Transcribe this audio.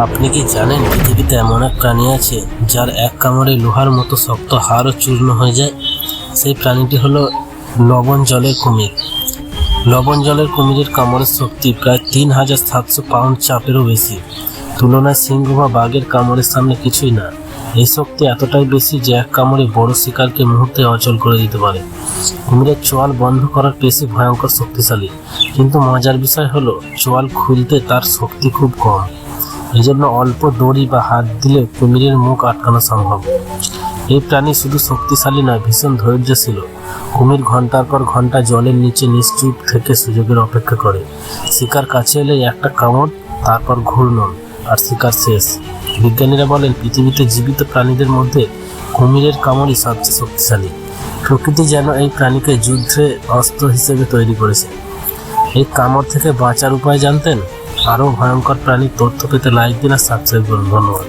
আপনি কি জানেন পৃথিবীতে এমন এক প্রাণী আছে যার এক কামড়ে লোহার মতো শক্ত হাড়ও চূর্ণ হয়ে যায়? সেই প্রাণীটি হলো লবণ জলের কুমির। লবণ জলের কুমিরের কামড়ের শক্তি প্রায় 3700 পাউন্ড চাপেরও বেশি। তুলনায় সিংহ বা বাঘের কামড়ের সামনে কিছুই না। এই শক্তি এতটাই বেশি যে এক কামড়ে বড় শিকারকে মুহূর্তে অচল করে দিতে পারে। কুমিরের চোয়াল বন্ধ করার পেশি ভয়ঙ্কর শক্তিশালী, কিন্তু মজার বিষয় হলো চোয়াল খুলতে তার শক্তি খুব কম। এই জন্য অল্প দড়ি বা হাত দিলে কুমিরের মুখ আটকানো সম্ভব। এই প্রাণী শুধু শক্তিশালী নয়, ভীষণ ধৈর্যশীল। কুমির ঘন্টার পর ঘন্টা জলের নিচে নিশ্চুপ থেকে সুযোগের অপেক্ষা করে। শিকার কাছে এলে একটা কামড়, তারপর ঘূর্ণন, আর শিকার শেষ। বিজ্ঞানীরা বলেন পৃথিবীতে জীবিত প্রাণীদের মধ্যে কুমিরের কামড়ই সবচেয়ে শক্তিশালী। প্রকৃতি যেন এই প্রাণীকে যুদ্ধে অস্ত্র হিসেবে তৈরি করেছে। এই কামড় থেকে বাঁচার উপায় জানতেন? আরও ভয়ঙ্কর প্রাণীর তথ্য পেতে লাইক দিন আর সাবস্ক্রাইব করুন। ধন্যবাদ।